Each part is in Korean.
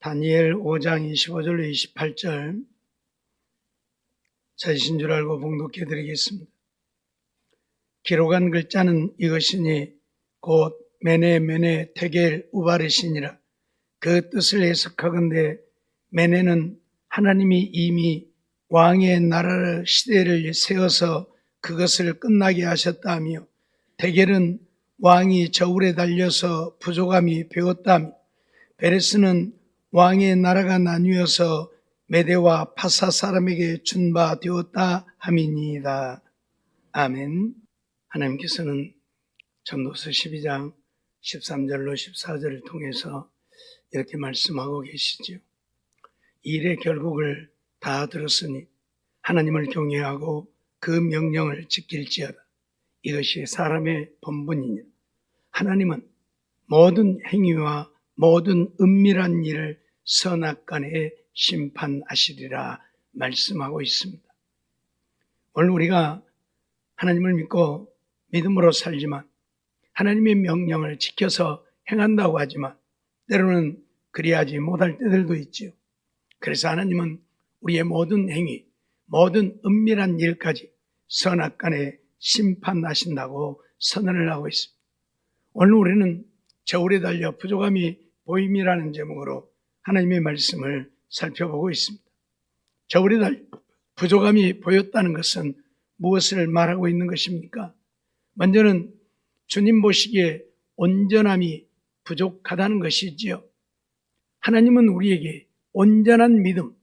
다니엘 5장 25절로 28절 찾으신 줄 알고 봉독해 드리겠습니다. 기록한 글자는 이것이니 곧 메네 메네 테겔 우바르시니라. 그 뜻을 해석하건대 메네는 하나님이 이미 왕의 나라를 시대를 세워서 그것을 끝나게 하셨다며, 테겔은 왕이 저울에 달려서 부족함이 배웠다며, 베레스는 왕의 나라가 나뉘어서 메대와 파사 사람에게 준 바 되었다 함이니이다. 아멘. 하나님께서는 전도서 12장 13절로 14절을 통해서 이렇게 말씀하고 계시죠. 일의 결국을 다 들었으니 하나님을 경외하고 그 명령을 지킬지어다. 이것이 사람의 본분이냐. 하나님은 모든 행위와 모든 은밀한 일을 선악간에 심판하시리라 말씀하고 있습니다. 오늘 우리가 하나님을 믿고 믿음으로 살지만 하나님의 명령을 지켜서 행한다고 하지만 때로는 그리하지 못할 때들도 있지요. 그래서 하나님은 우리의 모든 행위, 모든 은밀한 일까지 선악간에 심판하신다고 선언을 하고 있습니다. 오늘 우리는 저울에 달려 부족함이 보임이라는 제목으로 하나님의 말씀을 살펴보고 있습니다. 저울에 달려 부족함이 보였다는 것은 무엇을 말하고 있는 것입니까? 먼저는 주님 보시기에 온전함이 부족하다는 것이지요. 하나님은 우리에게 온전한 믿음,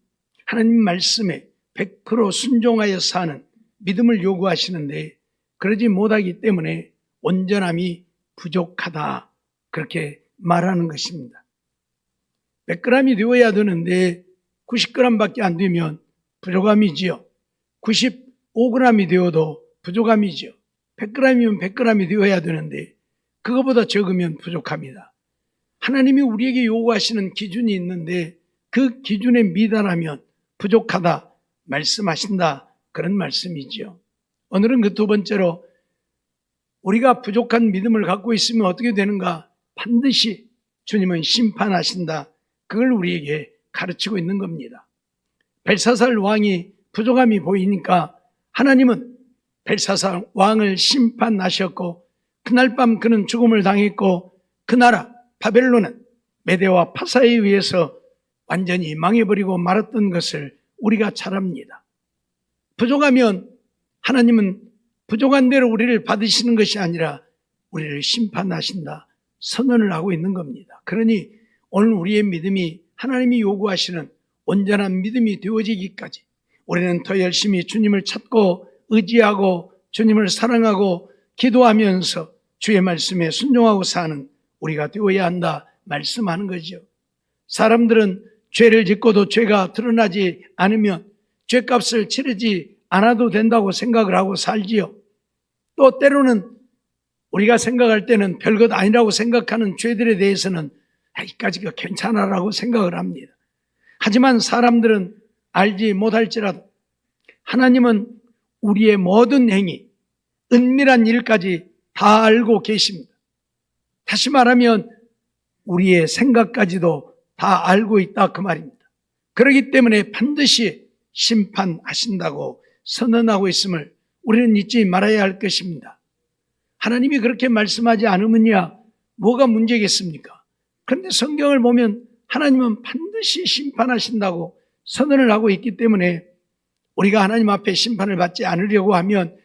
하나님 말씀에 100% 순종하여 사는 믿음을 요구하시는데 그러지 못하기 때문에 온전함이 부족하다, 그렇게 말하는 것입니다. 100g이 되어야 되는데 90g밖에 안 되면 부족함이지요. 95g이 되어도 부족함이지요. 100g이면 100g이 되어야 되는데 그거보다 적으면 부족합니다. 하나님이 우리에게 요구하시는 기준이 있는데 그 기준에 미달하면 부족하다 말씀하신다, 그런 말씀이지요. 오늘은 그 두 번째로 우리가 부족한 믿음을 갖고 있으면 어떻게 되는가? 반드시 주님은 심판하신다, 그걸 우리에게 가르치고 있는 겁니다. 벨사살 왕이 부족함이 보이니까 하나님은 벨사살 왕을 심판하셨고 그날 밤 그는 죽음을 당했고 그 나라 바벨론은 메대와 파사에 의해서 완전히 망해버리고 말았던 것을 우리가 잘 압니다. 부족하면 하나님은 부족한 대로 우리를 받으시는 것이 아니라 우리를 심판하신다 선언을 하고 있는 겁니다. 그러니 오늘 우리의 믿음이 하나님이 요구하시는 온전한 믿음이 되어지기까지 우리는 더 열심히 주님을 찾고 의지하고 주님을 사랑하고 기도하면서 주의 말씀에 순종하고 사는 우리가 되어야 한다 말씀하는 거죠. 사람들은 죄를 짓고도 죄가 드러나지 않으면 죄값을 치르지 않아도 된다고 생각을 하고 살지요. 또 때로는 우리가 생각할 때는 별것 아니라고 생각하는 죄들에 대해서는 이까지가 괜찮아라고 생각을 합니다. 하지만 사람들은 알지 못할지라도 하나님은 우리의 모든 행위, 은밀한 일까지 다 알고 계십니다. 다시 말하면 우리의 생각까지도 다 알고 있다, 그 말입니다. 그렇기 때문에 반드시 심판하신다고 선언하고 있음을 우리는 잊지 말아야 할 것입니다. 하나님이 그렇게 말씀하지 않으면야 뭐가 문제겠습니까? 그런데 성경을 보면 하나님은 반드시 심판하신다고 선언을 하고 있기 때문에 우리가 하나님 앞에 심판을 받지 않으려고 하면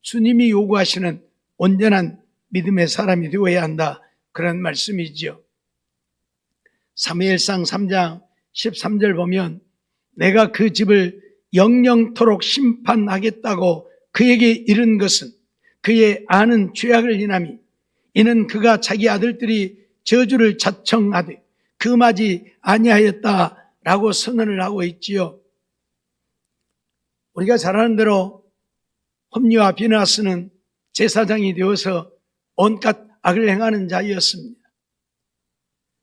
주님이 요구하시는 온전한 믿음의 사람이 되어야 한다, 그런 말씀이지요. 사무엘상 3장 13절 보면 내가 그 집을 영영토록 심판하겠다고 그에게 이른 것은 그의 아는 죄악을 인함이, 이는 그가 자기 아들들이 저주를 자청하되 금하지 아니하였다라고 선언을 하고 있지요. 우리가 잘 아는 대로 홈리와 비나스는 제사장이 되어서 온갖 악을 행하는 자였습니다.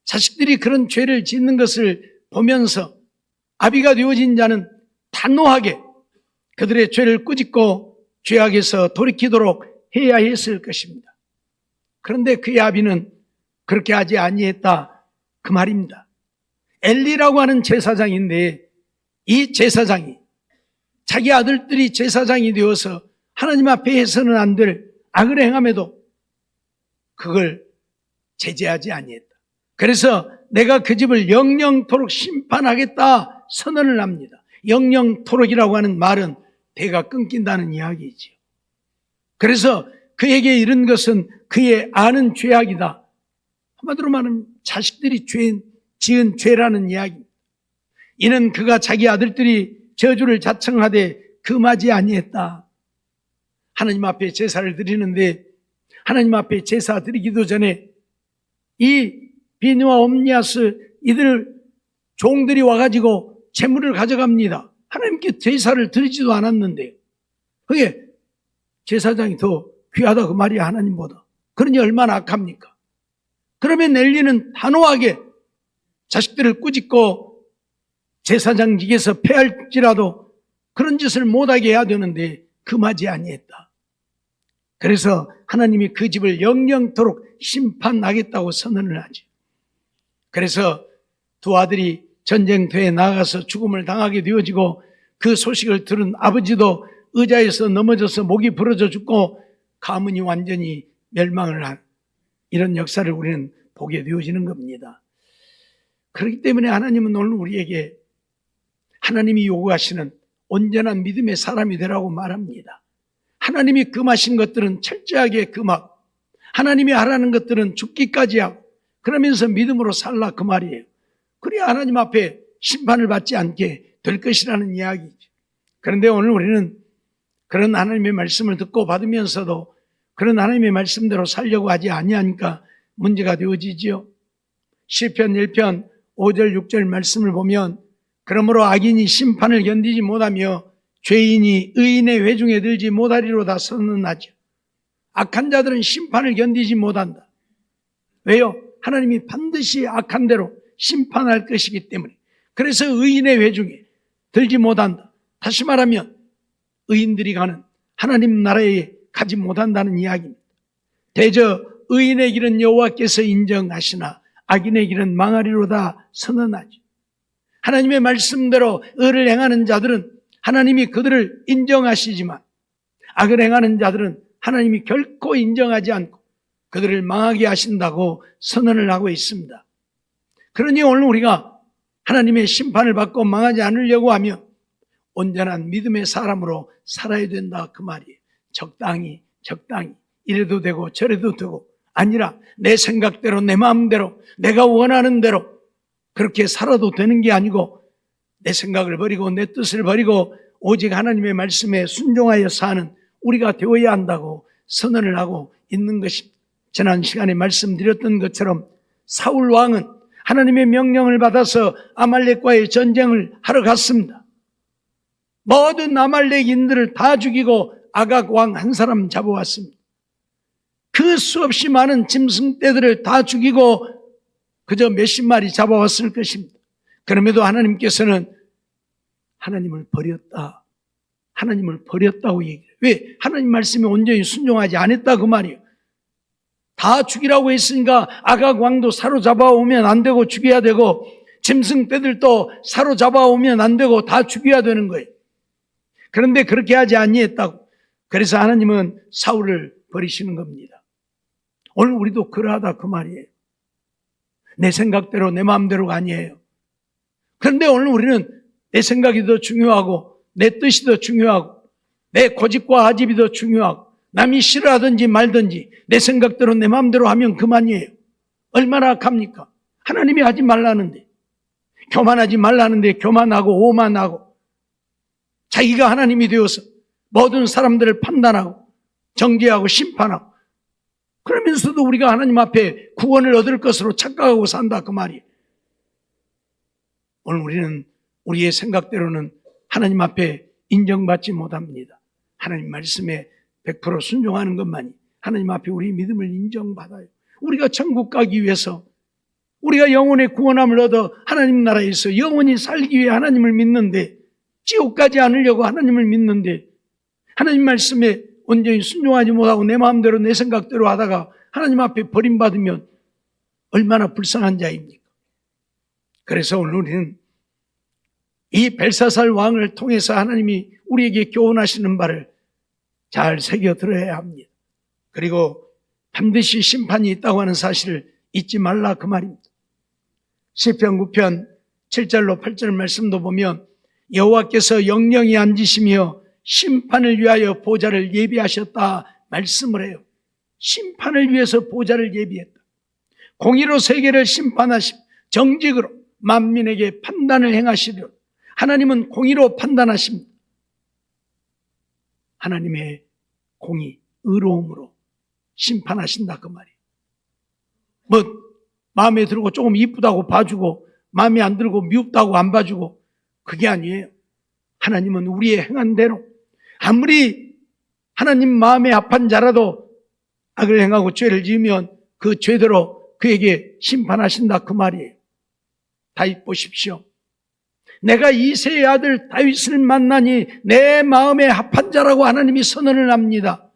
자식들이 그런 죄를 짓는 것을 보면서 아비가 되어진 자는 단호하게 그들의 죄를 꾸짖고 죄악에서 돌이키도록 해야 했을 것입니다. 그런데 그의 아비는 그렇게 하지 아니했다, 그 말입니다. 엘리라고 하는 제사장인데 이 제사장이 자기 아들들이 제사장이 되어서 하나님 앞에 해서는 안 될 악을 행함에도 그걸 제재하지 아니했다. 그래서 내가 그 집을 영영토록 심판하겠다 선언을 합니다. 영영토록이라고 하는 말은 대가 끊긴다는 이야기지요. 그래서 그에게 이른 것은 그의 아는 죄악이다. 한마디로 말하면 자식들이 지은 죄라는 이야기입니다. 이는 그가 자기 아들들이 저주를 자청하되 금하지 아니했다. 하나님 앞에 제사를 드리는데 하나님 앞에 제사 드리기도 전에 이 비느와 옴니아스 이들 종들이 와가지고 재물을 가져갑니다. 하나님께 제사를 드리지도 않았는데 그게 제사장이 더 귀하다 그 말이야 하나님보다. 그러니 얼마나 악합니까? 그러면 엘리는 단호하게 자식들을 꾸짖고 제사장직에서 패할지라도 그런 짓을 못하게 해야 되는데 금하지 아니했다. 그래서 하나님이 그 집을 영영토록 심판하겠다고 선언을 하죠. 그래서 두 아들이 전쟁터에 나가서 죽음을 당하게 되어지고 그 소식을 들은 아버지도 의자에서 넘어져서 목이 부러져 죽고 가문이 완전히 멸망을 한 이런 역사를 우리는 보게 되어지는 겁니다. 그렇기 때문에 하나님은 오늘 우리에게 하나님이 요구하시는 온전한 믿음의 사람이 되라고 말합니다. 하나님이 금하신 것들은 철저하게 금하고 하나님이 하라는 것들은 죽기까지 하고 그러면서 믿음으로 살라 그 말이에요. 그래야 하나님 앞에 심판을 받지 않게 될 것이라는 이야기죠. 그런데 오늘 우리는 그런 하나님의 말씀을 듣고 받으면서도 그런 하나님의 말씀대로 살려고 하지 아니하니까 문제가 되어지지요. 시편 1편 5절 6절 말씀을 보면 그러므로 악인이 심판을 견디지 못하며 죄인이 의인의 회중에 들지 못하리로다 선언하죠. 악한 자들은 심판을 견디지 못한다. 왜요? 하나님이 반드시 악한 대로 심판할 것이기 때문에. 그래서 의인의 회중에 들지 못한다. 다시 말하면 의인들이 가는 하나님 나라에 가지 못한다는 이야기입니다. 대저 의인의 길은 여호와께서 인정하시나 악인의 길은 망하리로다 선언하죠. 하나님의 말씀대로 의를 행하는 자들은 하나님이 그들을 인정하시지만 악을 행하는 자들은 하나님이 결코 인정하지 않고 그들을 망하게 하신다고 선언을 하고 있습니다. 그러니 오늘 우리가 하나님의 심판을 받고 망하지 않으려고 하면 온전한 믿음의 사람으로 살아야 된다 그 말이에요. 적당히 이래도 되고 저래도 되고 아니라 내 생각대로 내 마음대로 내가 원하는 대로 그렇게 살아도 되는 게 아니고 내 생각을 버리고 내 뜻을 버리고 오직 하나님의 말씀에 순종하여 사는 우리가 되어야 한다고 선언을 하고 있는 것입니다. 지난 시간에 말씀드렸던 것처럼 사울 왕은 하나님의 명령을 받아서 아말렉과의 전쟁을 하러 갔습니다. 모든 아말렉인들을 다 죽이고 아각 왕 한 사람 잡아왔습니다. 그 수없이 많은 짐승떼들을 다 죽이고 그저 몇십 마리 잡아왔을 것입니다. 그럼에도 하나님께서는 하나님을 버렸다고 얘기해요. 왜? 하나님 말씀에 온전히 순종하지 않았다 그 말이에요. 다 죽이라고 했으니까 아각 왕도 사로잡아 오면 안 되고 죽여야 되고 짐승떼들도 사로잡아 오면 안 되고 다 죽여야 되는 거예요. 그런데 그렇게 하지 아니했다고. 그래서 하나님은 사울을 버리시는 겁니다. 오늘 우리도 그러하다 그 말이에요. 내 생각대로 내 마음대로가 아니에요. 그런데 오늘 우리는 내 생각이 더 중요하고 내 뜻이 더 중요하고 내 고집과 아집이 더 중요하고 남이 싫어하든지 말든지 내 생각대로 내 마음대로 하면 그만이에요. 얼마나 악합니까? 하나님이 하지 말라는데 교만하지 말라는데 교만하고 오만하고 자기가 하나님이 되어서 모든 사람들을 판단하고 정죄하고 심판하고 그러면서도 우리가 하나님 앞에 구원을 얻을 것으로 착각하고 산다 그 말이에요. 오늘 우리는 우리의 생각대로는 하나님 앞에 인정받지 못합니다. 하나님 말씀에 100% 순종하는 것만이 하나님 앞에 우리 믿음을 인정받아요. 우리가 천국 가기 위해서 우리가 영혼의 구원함을 얻어 하나님 나라에서 영원히 살기 위해 하나님을 믿는데 지옥 가지 않으려고 하나님을 믿는데 하나님 말씀에 온전히 순종하지 못하고 내 마음대로 내 생각대로 하다가 하나님 앞에 버림받으면 얼마나 불쌍한 자입니까? 그래서 오늘 우리는 이 벨사살 왕을 통해서 하나님이 우리에게 교훈하시는 바를 잘 새겨 들어야 합니다. 그리고 반드시 심판이 있다고 하는 사실을 잊지 말라 그 말입니다. 시편 9편 7절로 8절 말씀도 보면 여호와께서 영영히 앉으시며 심판을 위하여 보좌를 예비하셨다 말씀을 해요. 심판을 위해서 보좌를 예비했다. 공의로 세계를 심판하시며 정직으로 만민에게 판단을 행하시려. 하나님은 공의로 판단하십니다. 하나님의 공의, 의로움으로 심판하신다 그 말이에요. 마음에 들고 조금 이쁘다고 봐주고 마음에 안 들고 미흡다고 안 봐주고 그게 아니에요. 하나님은 우리의 행한 대로 아무리 하나님 마음에 합한 자라도 악을 행하고 죄를 지으면 그 죄대로 그에게 심판하신다 그 말이에요. 다윗 보십시오. 내가 이새의 아들 다윗을 만나니 내 마음에 합한 자라고 하나님이 선언을 합니다.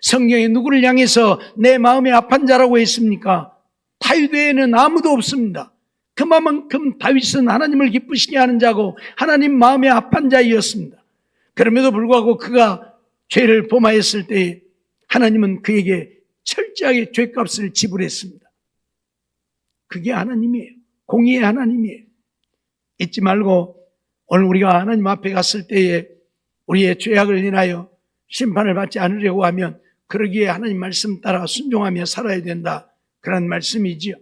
성경에 누구를 향해서 내 마음에 합한 자라고 했습니까? 다윗 외에는 아무도 없습니다. 그만큼 다윗은 하나님을 기쁘시게 하는 자고 하나님 마음에 합한 자이었습니다. 그럼에도 불구하고 그가 죄를 범하였을 때 하나님은 그에게 철저하게 죄값을 지불했습니다. 그게 하나님이에요. 공의의 하나님이에요. 잊지 말고 오늘 우리가 하나님 앞에 갔을 때에 우리의 죄악을 인하여 심판을 받지 않으려고 하면 그러기에 하나님 말씀 따라 순종하며 살아야 된다. 그런 말씀이지요.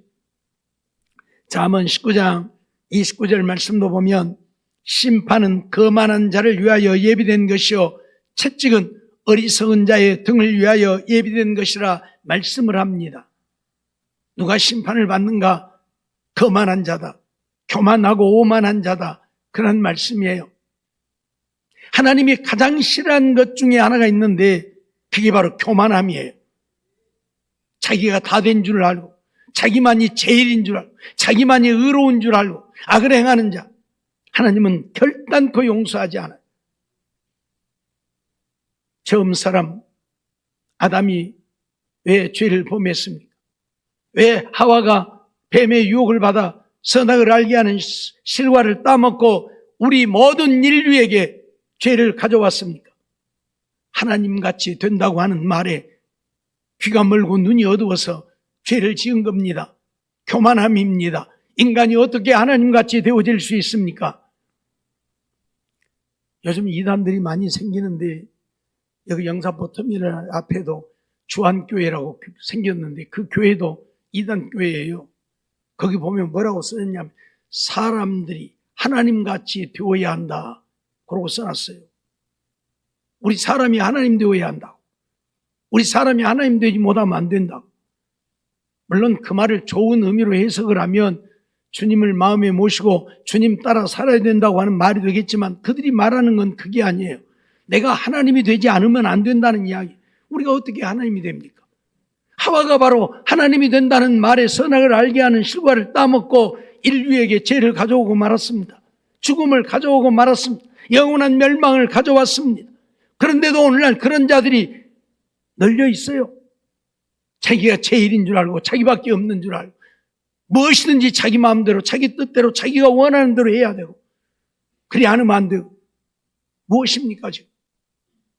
잠언 19장 29절 말씀도 보면 심판은 거만한 자를 위하여 예비된 것이요 채찍은 어리석은 자의 등을 위하여 예비된 것이라 말씀을 합니다. 누가 심판을 받는가? 거만한 자다. 교만하고 오만한 자다. 그런 말씀이에요. 하나님이 가장 싫어하는 것 중에 하나가 있는데 그게 바로 교만함이에요. 자기가 다 된 줄 알고 자기만이 제일인 줄 알고 자기만이 의로운 줄 알고 악을 행하는 자 하나님은 결단코 용서하지 않아요. 처음 사람 아담이 왜 죄를 범했습니까? 왜 하와가 뱀의 유혹을 받아 선악을 알게 하는 실과를 따먹고 우리 모든 인류에게 죄를 가져왔습니까? 하나님같이 된다고 하는 말에 귀가 멀고 눈이 어두워서 죄를 지은 겁니다. 교만함입니다. 인간이 어떻게 하나님같이 되어질 수 있습니까? 요즘 이단들이 많이 생기는데 여기 영사포 터미널 앞에도 주한교회라고 생겼는데 그 교회도 이단교회예요. 거기 보면 뭐라고 써있냐면 사람들이 하나님같이 되어야 한다. 그러고 써놨어요. 우리 사람이 하나님 되어야 한다고. 우리 사람이 하나님 되지 못하면 안 된다고. 물론 그 말을 좋은 의미로 해석을 하면 주님을 마음에 모시고 주님 따라 살아야 된다고 하는 말이 되겠지만 그들이 말하는 건 그게 아니에요. 내가 하나님이 되지 않으면 안 된다는 이야기. 우리가 어떻게 하나님이 됩니까? 하와가 바로 하나님이 된다는 말에 선악을 알게 하는 실과를 따먹고 인류에게 죄를 가져오고 말았습니다. 죽음을 가져오고 말았습니다. 영원한 멸망을 가져왔습니다. 그런데도 오늘날 그런 자들이 널려 있어요. 자기가 제일인 줄 알고 자기밖에 없는 줄 알고 무엇이든지 자기 마음대로 자기 뜻대로 자기가 원하는 대로 해야 되고 그리 않으면 안 되고 무엇입니까 지금?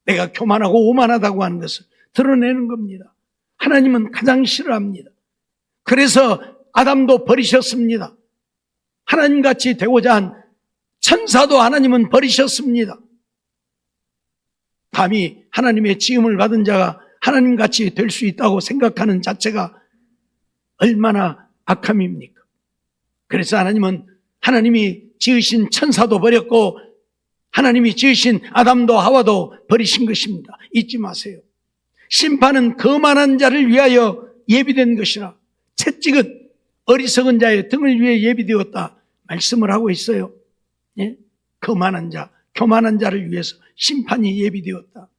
내가 교만하고 오만하다고 하는 것을 드러내는 겁니다. 하나님은 가장 싫어합니다. 그래서 아담도 버리셨습니다. 하나님같이 되고자 한 천사도 하나님은 버리셨습니다. 감히 하나님의 지음을 받은 자가 하나님같이 될 수 있다고 생각하는 자체가 얼마나 악함입니까? 그래서 하나님은 하나님이 지으신 천사도 버렸고 하나님이 지으신 아담도 하와도 버리신 것입니다. 잊지 마세요. 심판은 거만한 자를 위하여 예비된 것이라 채찍은 어리석은 자의 등을 위해 예비되었다 말씀을 하고 있어요. 예? 거만한 자, 교만한 자를 위해서 심판이 예비되었다.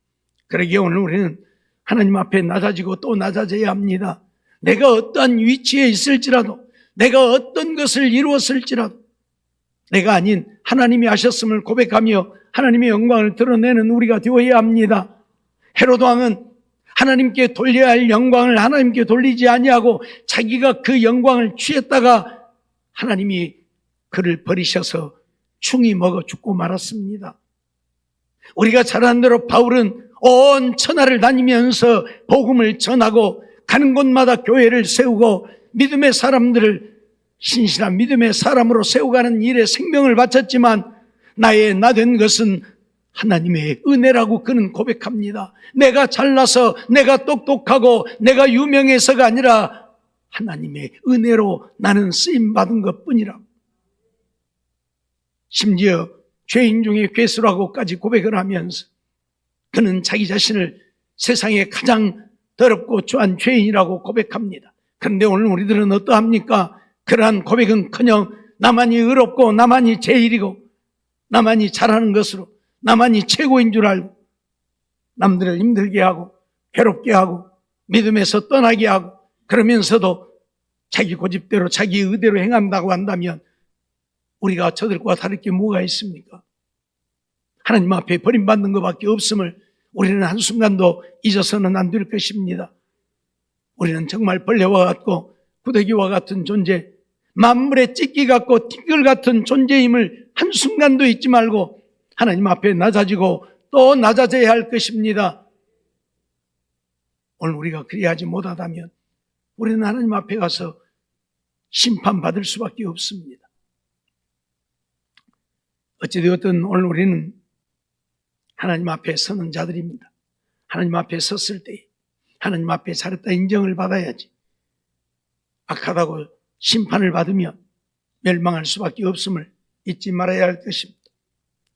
그러기에 오늘 우리는 하나님 앞에 낮아지고 또 낮아져야 합니다. 내가 어떠한 위치에 있을지라도 내가 어떤 것을 이루었을지라도 내가 아닌 하나님이 하셨음을 고백하며 하나님의 영광을 드러내는 우리가 되어야 합니다. 헤로드 왕은 하나님께 돌려야 할 영광을 하나님께 돌리지 아니하고 자기가 그 영광을 취했다가 하나님이 그를 버리셔서 충이 먹어 죽고 말았습니다. 우리가 잘 아는 대로 바울은 온 천하를 다니면서 복음을 전하고 가는 곳마다 교회를 세우고 믿음의 사람들을 신실한 믿음의 사람으로 세워가는 일에 생명을 바쳤지만 나의 나 된 것은 하나님의 은혜라고 그는 고백합니다. 내가 잘나서 내가 똑똑하고 내가 유명해서가 아니라 하나님의 은혜로 나는 쓰임받은 것뿐이라. 심지어 죄인 중에 괴수라고까지 고백을 하면서 그는 자기 자신을 세상에 가장 더럽고 추한 죄인이라고 고백합니다. 그런데 오늘 우리들은 어떠합니까? 그러한 고백은커녕 나만이 의롭고 나만이 제일이고 나만이 잘하는 것으로 나만이 최고인 줄 알고 남들을 힘들게 하고 괴롭게 하고 믿음에서 떠나게 하고 그러면서도 자기 고집대로 자기 의대로 행한다고 한다면 우리가 저들과 다를 게 뭐가 있습니까? 하나님 앞에 버림받는 것밖에 없음을 우리는 한순간도 잊어서는 안 될 것입니다. 우리는 정말 벌레와 같고 구더기와 같은 존재, 만물의 찢기 같고 티끌 같은 존재임을 한순간도 잊지 말고 하나님 앞에 낮아지고 또 낮아져야 할 것입니다. 오늘 우리가 그리하지 못하다면 우리는 하나님 앞에 가서 심판받을 수밖에 없습니다. 어찌되었든 오늘 우리는 하나님 앞에 서는 자들입니다. 하나님 앞에 섰을 때 하나님 앞에 잘했다 인정을 받아야지. 악하다고 심판을 받으면 멸망할 수밖에 없음을 잊지 말아야 할 것입니다.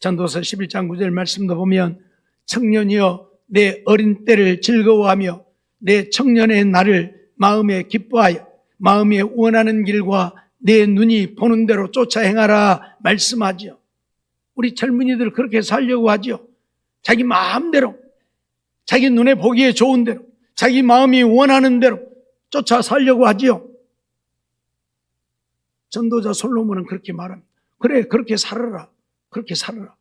전도서 11장 9절 말씀도 보면 청년이여 내 어린 때를 즐거워하며 내 청년의 날을 마음에 기뻐하여 마음에 원하는 길과 내 눈이 보는 대로 쫓아 행하라 말씀하죠. 우리 젊은이들 그렇게 살려고 하죠. 자기 마음대로 자기 눈에 보기에 좋은 대로 자기 마음이 원하는 대로 쫓아 살려고 하지요. 전도자 솔로몬은 그렇게 말합니다. 그래 그렇게 살아라. 그렇게 살아라.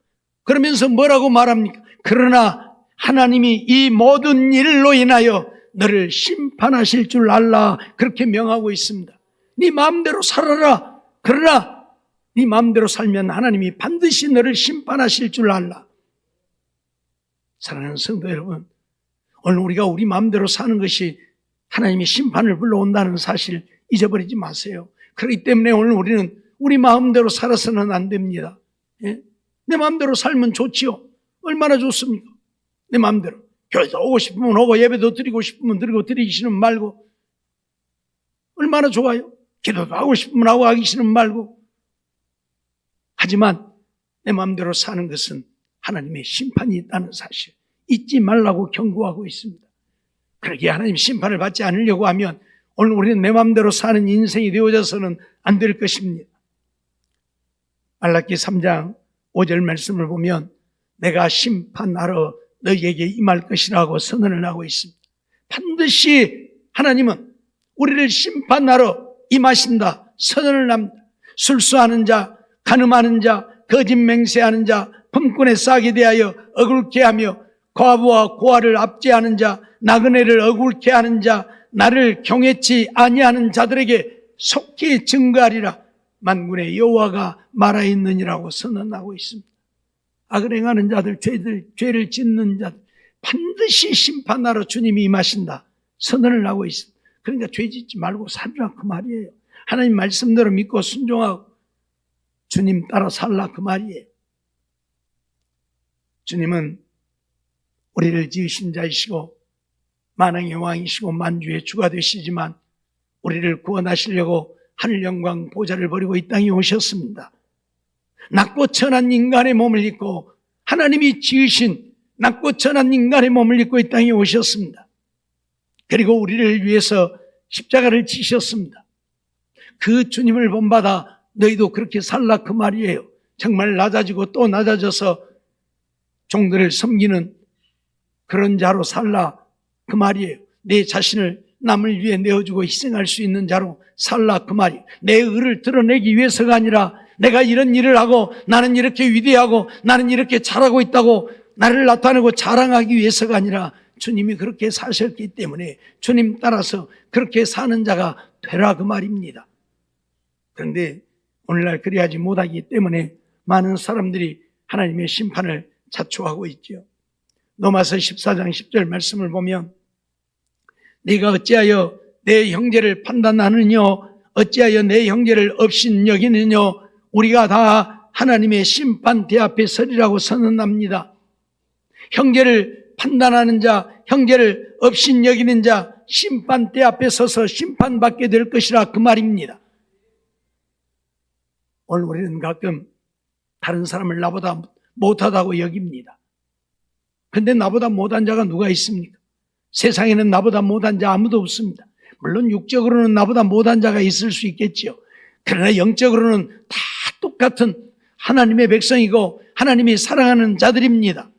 그러면서 뭐라고 말합니까? 그러나 하나님이 이 모든 일로 인하여 너를 심판하실 줄 알라. 그렇게 명하고 있습니다. 네 마음대로 살아라. 그러나 네 마음대로 살면 하나님이 반드시 너를 심판하실 줄 알라. 사랑하는 성도 여러분, 오늘 우리가 우리 마음대로 사는 것이 하나님의 심판을 불러온다는 사실 잊어버리지 마세요. 그렇기 때문에 오늘 우리는 우리 마음대로 살아서는 안 됩니다. 예? 내 마음대로 살면 좋지요. 얼마나 좋습니까? 내 마음대로 교회도 오고 싶으면 오고 예배도 드리고 싶으면 드리고 드리기 싫으면 말고 얼마나 좋아요. 기도도 하고 싶으면 하고 하기 싫으면 말고. 하지만 내 마음대로 사는 것은 하나님의 심판이 있다는 사실 잊지 말라고 경고하고 있습니다. 그러기에 하나님 심판을 받지 않으려고 하면 오늘 우리는 내 마음대로 사는 인생이 되어져서는 안 될 것입니다. 말라기 3장 5절 말씀을 보면 내가 심판하러 너희에게 임할 것이라고 선언을 하고 있습니다. 반드시 하나님은 우리를 심판하러 임하신다 선언을 합니다. 술수하는 자, 간음하는 자, 거짓 맹세하는 자, 품꾼에 싸게 대하여 억울케 하며 과부와 고아를 압제하는 자, 나그네를 억울케 하는 자, 나를 경외치 아니하는 자들에게 속히 증거하리라. 만군의 여호와가 말하였느니라고 선언하고 있습니다. 악을 행하는 자들, 죄를 짓는 자들 반드시 심판하러 주님이 임하신다 선언을 하고 있습니다. 그러니까 죄 짓지 말고 살라 그 말이에요. 하나님 말씀대로 믿고 순종하고 주님 따라 살라 그 말이에요. 주님은 우리를 지으신 자이시고 만왕의 왕이시고 만주의 주가 되시지만 우리를 구원하시려고 하늘 영광 보좌를 버리고 이 땅에 오셨습니다. 낮고 천한 인간의 몸을 입고 하나님이 지으신 낮고 천한 인간의 몸을 입고 이 땅에 오셨습니다. 그리고 우리를 위해서 십자가를 지셨습니다. 그 주님을 본받아 너희도 그렇게 살라 그 말이에요. 정말 낮아지고 또 낮아져서 종들을 섬기는 그런 자로 살라 그 말이에요. 내 자신을 남을 위해 내어주고 희생할 수 있는 자로 살라 그 말이에요. 내 의를 드러내기 위해서가 아니라 내가 이런 일을 하고 나는 이렇게 위대하고 나는 이렇게 잘하고 있다고 나를 나타내고 자랑하기 위해서가 아니라 주님이 그렇게 사셨기 때문에 주님 따라서 그렇게 사는 자가 되라 그 말입니다. 그런데 오늘날 그리하지 못하기 때문에 많은 사람들이 하나님의 심판을 자초하고 있죠. 로마서 14장 10절 말씀을 보면 네가 어찌하여 내 형제를 판단하느냐 어찌하여 내 형제를 업신여기느냐 우리가 다 하나님의 심판대 앞에 서리라고 선언합니다. 형제를 판단하는 자, 형제를 업신여기는 자 심판대 앞에 서서 심판받게 될 것이라 그 말입니다. 오늘 우리는 가끔 다른 사람을 나보다 못하다고 여깁니다. 근데 나보다 못한 자가 누가 있습니까? 세상에는 나보다 못한 자 아무도 없습니다. 물론 육적으로는 나보다 못한 자가 있을 수 있겠지요. 그러나 영적으로는 다 똑같은 하나님의 백성이고 하나님이 사랑하는 자들입니다.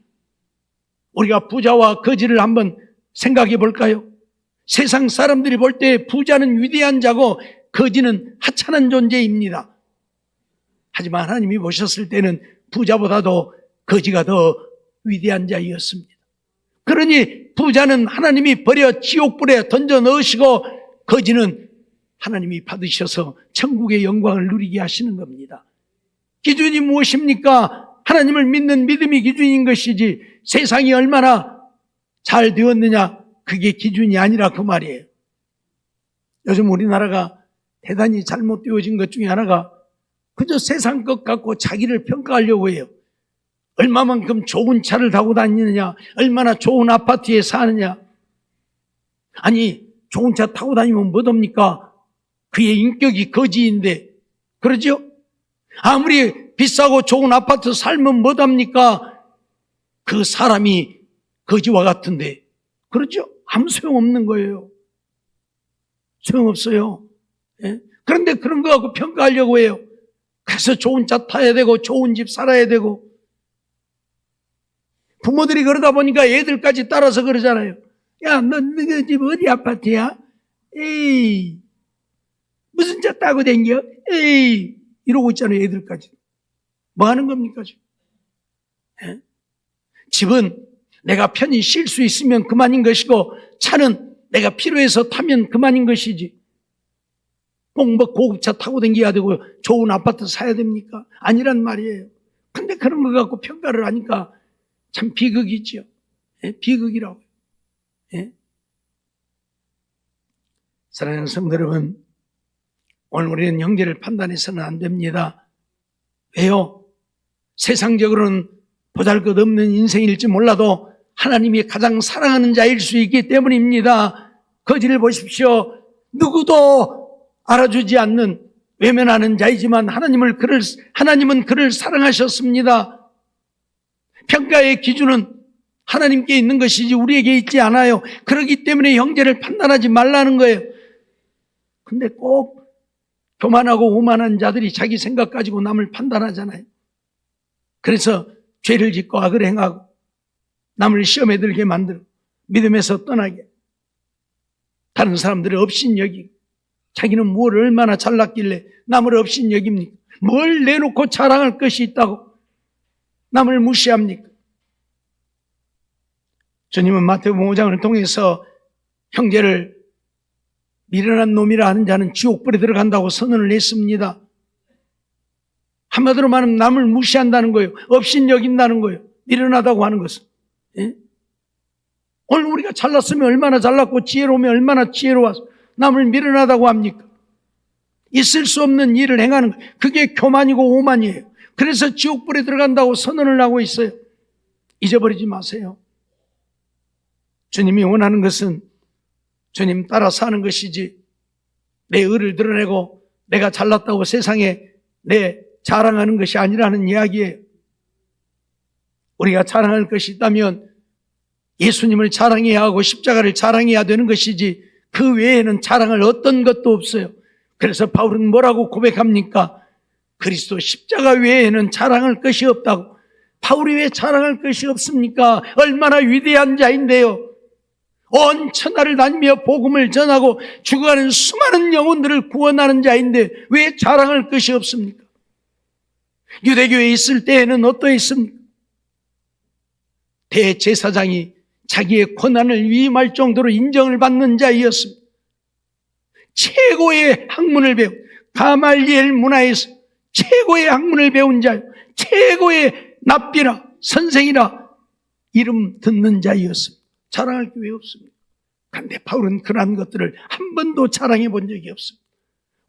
우리가 부자와 거지를 한번 생각해 볼까요? 세상 사람들이 볼 때 부자는 위대한 자고 거지는 하찮은 존재입니다. 하지만 하나님이 보셨을 때는 부자보다도 거지가 더 위대한 자였습니다. 그러니 부자는 하나님이 버려 지옥불에 던져 넣으시고 거지는 하나님이 받으셔서 천국의 영광을 누리게 하시는 겁니다. 기준이 무엇입니까? 하나님을 믿는 믿음이 기준인 것이지 세상이 얼마나 잘 되었느냐 그게 기준이 아니라 그 말이에요. 요즘 우리나라가 대단히 잘못되어진 것 중에 하나가 그저 세상 것 갖고 자기를 평가하려고 해요. 얼마만큼 좋은 차를 타고 다니느냐, 얼마나 좋은 아파트에 사느냐. 아니 좋은 차 타고 다니면 뭐합니까? 그의 인격이 거지인데 그러죠? 아무리 비싸고 좋은 아파트 살면 뭐합니까? 그 사람이 거지와 같은데 그렇죠? 아무 소용없는 거예요. 소용없어요. 예? 그런데 그런 거 갖고 평가하려고 해요. 그래서 좋은 차 타야 되고 좋은 집 살아야 되고 부모들이 그러다 보니까 애들까지 따라서 그러잖아요. 야, 너 집 어디 아파트야? 에이, 무슨 차 타고 댕겨? 에이, 이러고 있잖아요, 애들까지. 뭐 하는 겁니까, 지금? 예? 집은 내가 편히 쉴 수 있으면 그만인 것이고, 차는 내가 필요해서 타면 그만인 것이지. 꼭 뭐 고급차 타고 댕겨야 되고, 좋은 아파트 사야 됩니까? 아니란 말이에요. 근데 그런 거 갖고 평가를 하니까 참 비극이죠. 예? 비극이라고. 예? 사랑하는 성도 여러분, 오늘 우리는 형제를 판단해서는 안 됩니다. 왜요? 세상적으로는 보잘것없는 인생일지 몰라도 하나님이 가장 사랑하는 자일 수 있기 때문입니다. 거지를 보십시오. 누구도 알아주지 않는 외면하는 자이지만 하나님은 그를 사랑하셨습니다. 평가의 기준은 하나님께 있는 것이지 우리에게 있지 않아요. 그렇기 때문에 형제를 판단하지 말라는 거예요. 근데 꼭 교만하고 오만한 자들이 자기 생각 가지고 남을 판단하잖아요. 그래서 죄를 짓고 악을 행하고 남을 시험에 들게 만들고 믿음에서 떠나게 다른 사람들을 업신여기고 자기는 뭘 얼마나 잘났길래 남을 업신여깁니까? 뭘 내놓고 자랑할 것이 있다고 남을 무시합니까? 주님은 마태복음 5장을 통해서 형제를 미련한 놈이라 하는 자는 지옥불에 들어간다고 선언을 했습니다. 한마디로 말하면 남을 무시한다는 거예요. 업신여긴다는 거예요. 미련하다고 하는 것은. 예? 오늘 우리가 잘났으면 얼마나 잘났고 지혜로우면 얼마나 지혜로워서 남을 미련하다고 합니까? 있을 수 없는 일을 행하는 거예요. 그게 교만이고 오만이에요. 그래서 지옥불에 들어간다고 선언을 하고 있어요. 잊어버리지 마세요. 주님이 원하는 것은 주님 따라 사는 것이지 내 의를 드러내고 내가 잘났다고 세상에 내 자랑하는 것이 아니라는 이야기예요. 우리가 자랑할 것이 있다면 예수님을 자랑해야 하고 십자가를 자랑해야 되는 것이지 그 외에는 자랑할 어떤 것도 없어요. 그래서 바울은 뭐라고 고백합니까? 그리스도 십자가 외에는 자랑할 것이 없다고. 바울이 왜 자랑할 것이 없습니까? 얼마나 위대한 자인데요. 온 천하를 다니며 복음을 전하고 죽어가는 수많은 영혼들을 구원하는 자인데 왜 자랑할 것이 없습니까? 유대교에 있을 때에는 어떠했습니까? 대제사장이 자기의 권한을 위임할 정도로 인정을 받는 자이었습니다. 최고의 학문을 배운 가말리엘 문화에서 최고의 학문을 배운 자요, 최고의 납비나 선생이나 이름 듣는 자였습니다. 자랑할 게 왜 없습니까? 그런데 바울은 그러한 것들을 한 번도 자랑해 본 적이 없습니다.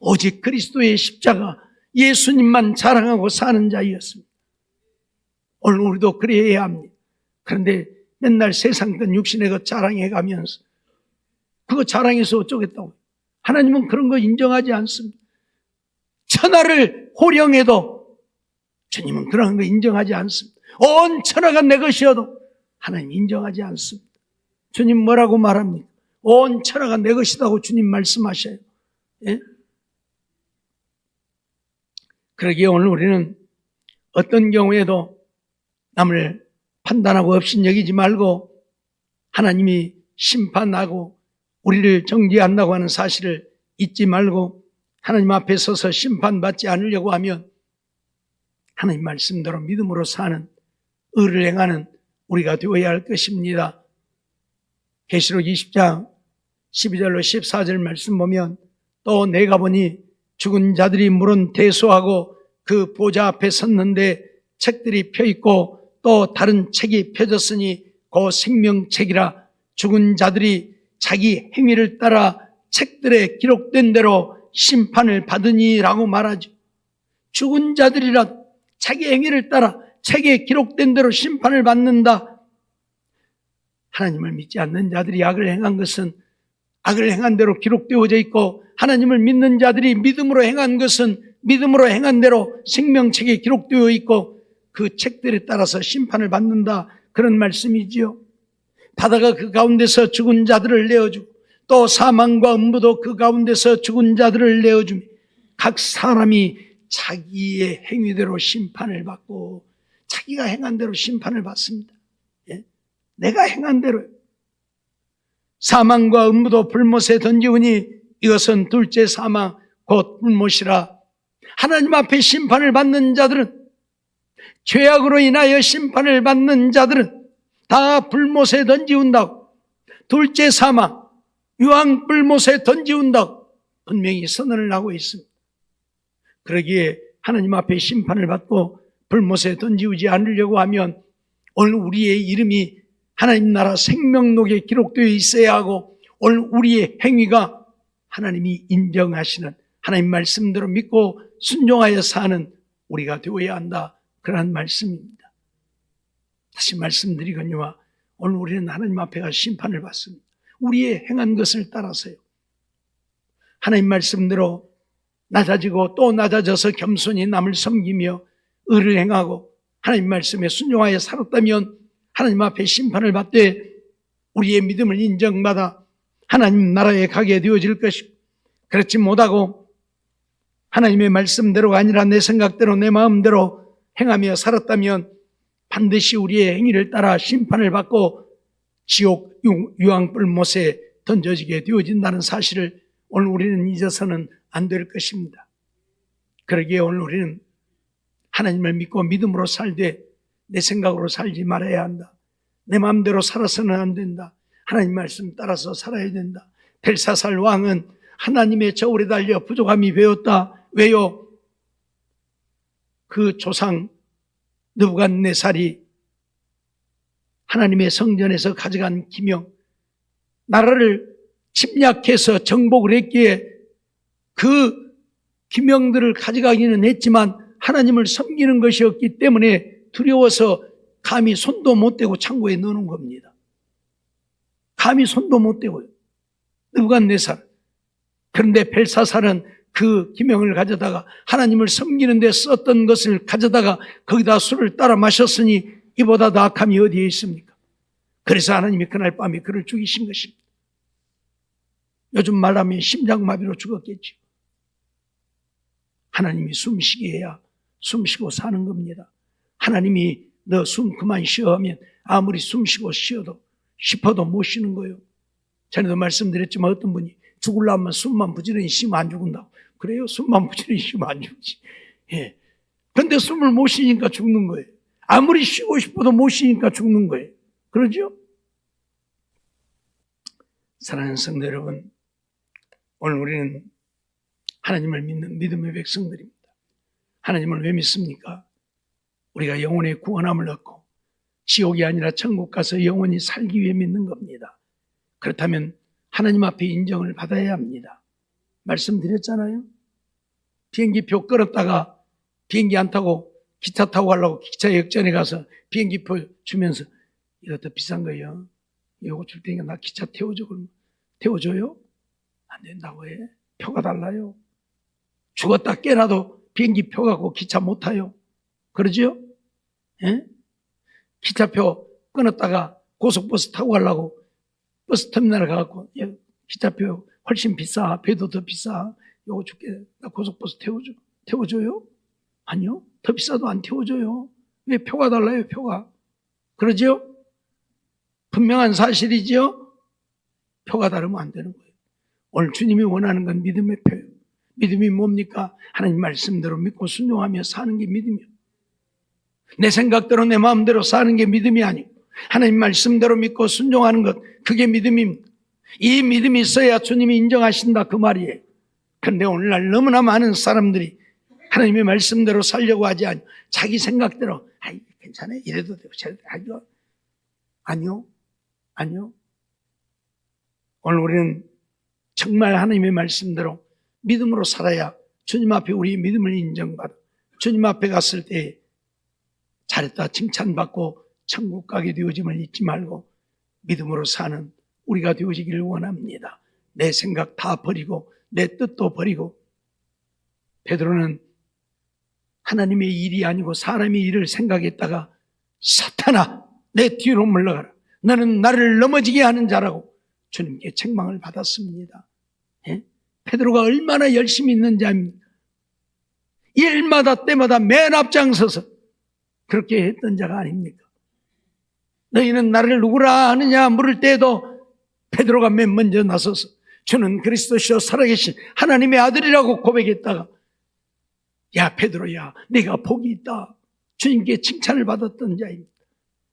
오직 그리스도의 십자가, 예수님만 자랑하고 사는 자였습니다. 오늘 우리도 그래야 합니다. 그런데 맨날 세상 것 육신의 것 자랑해 가면서 그거 자랑해서 어쩌겠다고. 하나님은 그런 거 인정하지 않습니다. 천하를 호령해도 주님은 그런 거 인정하지 않습니다. 온 천하가 내 것이어도 하나님 인정하지 않습니다. 주님 뭐라고 말합니까? 온 천하가 내 것이라고 주님 말씀하셔요. 예? 그러기에 오늘 우리는 어떤 경우에도 남을 판단하고 업신여기지 말고 하나님이 심판하고 우리를 정죄한다고 하는 사실을 잊지 말고 하나님 앞에 서서 심판받지 않으려고 하면 하나님 말씀대로 믿음으로 사는, 의를 행하는 우리가 되어야 할 것입니다. 계시록 20장 12절로 14절 말씀 보면 또 내가 보니 죽은 자들이 물은 대소하고 그 보좌 앞에 섰는데 책들이 펴있고 또 다른 책이 펴졌으니 그 생명책이라. 죽은 자들이 자기 행위를 따라 책들에 기록된 대로 심판을 받으니라고 말하죠. 죽은 자들이라 자기 행위를 따라 책에 기록된 대로 심판을 받는다. 하나님을 믿지 않는 자들이 악을 행한 것은 악을 행한 대로 기록되어져 있고, 하나님을 믿는 자들이 믿음으로 행한 것은 믿음으로 행한 대로 생명책에 기록되어 있고 그 책들에 따라서 심판을 받는다, 그런 말씀이지요. 바다가 그 가운데서 죽은 자들을 내어주고 또 사망과 음부도 그 가운데서 죽은 자들을 내어주며 각 사람이 자기의 행위대로 심판을 받고, 자기가 행한 대로 심판을 받습니다. 예? 내가 행한 대로. 사망과 음부도 불못에 던지우니 이것은 둘째 사망 곧 불못이라. 하나님 앞에 심판을 받는 자들은, 죄악으로 인하여 심판을 받는 자들은 다 불못에 던지운다고, 둘째 사망 유황 불못에 던지운다고 분명히 선언을 하고 있습니다. 그러기에 하나님 앞에 심판을 받고 불못에 던지우지 않으려고 하면 오늘 우리의 이름이 하나님 나라 생명록에 기록되어 있어야 하고, 오늘 우리의 행위가 하나님이 인정하시는, 하나님 말씀대로 믿고 순종하여 사는 우리가 되어야 한다, 그러한 말씀입니다. 다시 말씀드리거니와 오늘 우리는 하나님 앞에 가 심판을 받습니다. 우리의 행한 것을 따라서요. 하나님 말씀대로 낮아지고 또 낮아져서 겸손히 남을 섬기며 의를 행하고 하나님 말씀에 순종하여 살았다면 하나님 앞에 심판을 받되 우리의 믿음을 인정받아 하나님 나라에 가게 되어질 것이고, 그렇지 못하고 하나님의 말씀대로가 아니라 내 생각대로 내 마음대로 행하며 살았다면 반드시 우리의 행위를 따라 심판을 받고 지옥 유황불못에 던져지게 되어진다는 사실을 오늘 우리는 잊어서는 안 될 것입니다. 그러기에 오늘 우리는 하나님을 믿고 믿음으로 살되 내 생각으로 살지 말아야 한다. 내 마음대로 살아서는 안 된다. 하나님 말씀 따라서 살아야 된다. 벨사살 왕은 하나님의 저울에 달려 부족함이 배었다. 왜요? 그 조상 느부갓네살이 하나님의 성전에서 가져간 기명, 나라를 침략해서 정복을 했기에 그 기명들을 가져가기는 했지만 하나님을 섬기는 것이었기 때문에 두려워서 감히 손도 못 대고 창고에 넣어놓은 겁니다. 감히 손도 못 대고요. 느부갓네살. 그런데 벨사살은 그 기명을 가져다가 하나님을 섬기는 데 썼던 것을 가져다가 거기다 술을 따라 마셨으니 이보다 더 악함이 어디에 있습니까? 그래서 하나님이 그날 밤에 그를 죽이신 것입니다. 요즘 말하면 심장마비로 죽었겠죠. 하나님이 숨쉬게 해야 숨쉬고 사는 겁니다. 하나님이 너 숨 그만 쉬어 하면 아무리 숨쉬고 싶어도 못 쉬는 거예요. 전에도 말씀드렸지만 어떤 분이 죽으려면 숨만 부지런히 쉬면 안 죽는다고. 그래요? 숨만 부지런히 쉬면 안 죽지. 예. 근데 숨을 못 쉬니까 죽는 거예요. 아무리 쉬고 싶어도 못 쉬니까 죽는 거예요. 그러죠? 사랑하는 성도 여러분, 오늘 우리는 하나님을 믿는 믿음의 백성들입니다. 하나님을 왜 믿습니까? 우리가 영혼의 구원함을 얻고 지옥이 아니라 천국 가서 영원히 살기 위해 믿는 겁니다. 그렇다면 하나님 앞에 인정을 받아야 합니다. 말씀드렸잖아요. 비행기표 끊었다가 비행기 안 타고 기차 타고 가려고 기차 역전에 가서 비행기표 주면서 이거 더 비싼 거예요. 이거 줄 테니까 나 기차 태워줘. 그러면 태워줘요? 안 된다고 해. 표가 달라요. 죽었다 깨나도 비행기 표 갖고 기차 못 타요. 그러죠? 예? 기차표 끊었다가 고속버스 타고 가려고 버스 터미널 가갖고 기차표 훨씬 비싸. 배도 더 비싸. 요거 줄게. 나 고속버스 태워줘요? 아니요. 더 비싸도 안 태워줘요. 왜? 표가 달라요, 표가. 그러죠? 분명한 사실이죠? 표가 다르면 안 되는 거예요. 오늘 주님이 원하는 건 믿음의 표예요. 믿음이 뭡니까? 하나님 말씀대로 믿고 순종하며 사는 게 믿음이에요. 내 생각대로 내 마음대로 사는 게 믿음이 아니고 하나님 말씀대로 믿고 순종하는 것, 그게 믿음입니다. 이 믿음이 있어야 주님이 인정하신다 그 말이에요. 그런데 오늘날 너무나 많은 사람들이 하나님의 말씀대로 살려고 하지 않고 자기 생각대로 괜찮아요. 이래도 되고 저래도 되고. 아니요. 오늘 우리는 정말 하나님의 말씀대로 믿음으로 살아야 주님 앞에 우리의 믿음을 인정받아 주님 앞에 갔을 때 잘했다 칭찬받고 천국 가게 되어짐을 잊지 말고 믿음으로 사는 우리가 되어지기를 원합니다. 내 생각 다 버리고 내 뜻도 버리고. 베드로는 하나님의 일이 아니고 사람의 일을 생각했다가 사탄아 내 뒤로 물러가라. 너는 나를 넘어지게 하는 자라고 주님께 책망을 받았습니다. 예? 베드로가 얼마나 열심히 있는지 압니까? 일마다 때마다 맨 앞장서서 그렇게 했던 자가 아닙니까? 너희는 나를 누구라 하느냐 물을 때에도 베드로가 맨 먼저 나서서 주는 그리스도시요 살아계신 하나님의 아들이라고 고백했다가 야 베드로야 네가 복이 있다 주님께 칭찬을 받았던 자입니다.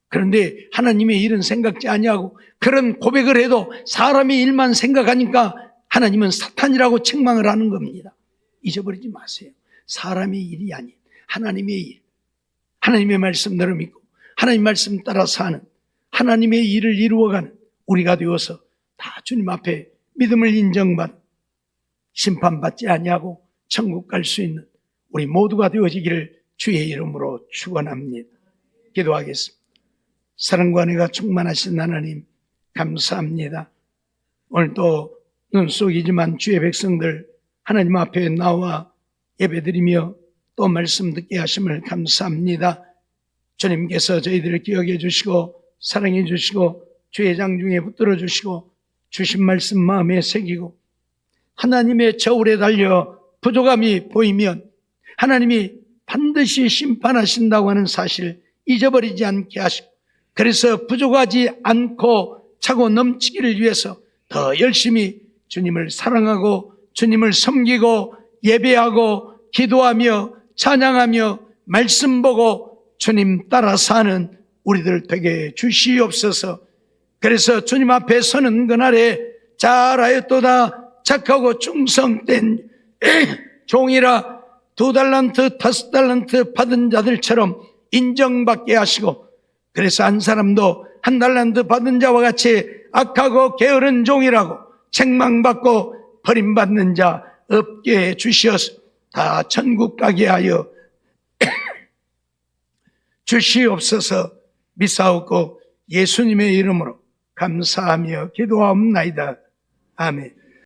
그런데 하나님의 일은 생각지 아니하고 그런 고백을 해도 사람의 일만 생각하니까 하나님은 사탄이라고 책망을 하는 겁니다. 잊어버리지 마세요. 사람의 일이 아닌 하나님의 일, 하나님의 말씀대로 믿고 하나님 말씀 따라 사는 하나님의 일을 이루어가는 우리가 되어서 다 주님 앞에 믿음을 인정받아 심판받지 아니하고 천국 갈 수 있는 우리 모두가 되어지기를 주의 이름으로 축원합니다. 기도하겠습니다. 사랑과 은혜가 충만하신 하나님 감사합니다. 오늘도 눈속이지만 주의 백성들 하나님 앞에 나와 예배드리며 또 말씀 듣게 하심을 감사합니다. 주님께서 저희들을 기억해 주시고 사랑해 주시고 주의 장중에 붙들어 주시고 주신 말씀 마음에 새기고 하나님의 저울에 달려 부족함이 보이면 하나님이 반드시 심판하신다고 하는 사실 잊어버리지 않게 하시고 그래서 부족하지 않고 차고 넘치기를 위해서 더 열심히 주님을 사랑하고 주님을 섬기고 예배하고 기도하며 찬양하며 말씀 보고 주님 따라 사는 우리들 되게 주시옵소서. 그래서 주님 앞에 서는 그날에 잘하였도다 착하고 충성된 종이라 2달란트 5달란트 받은 자들처럼 인정받게 하시고 그래서 한 사람도 1달란트 받은 자와 같이 악하고 게으른 종이라고 책망받고 버림받는 자 없게 해 주시어서 다 천국 가게 하여 주시옵소서. 믿사옵고 예수님의 이름으로 감사하며 기도하옵나이다. 아멘.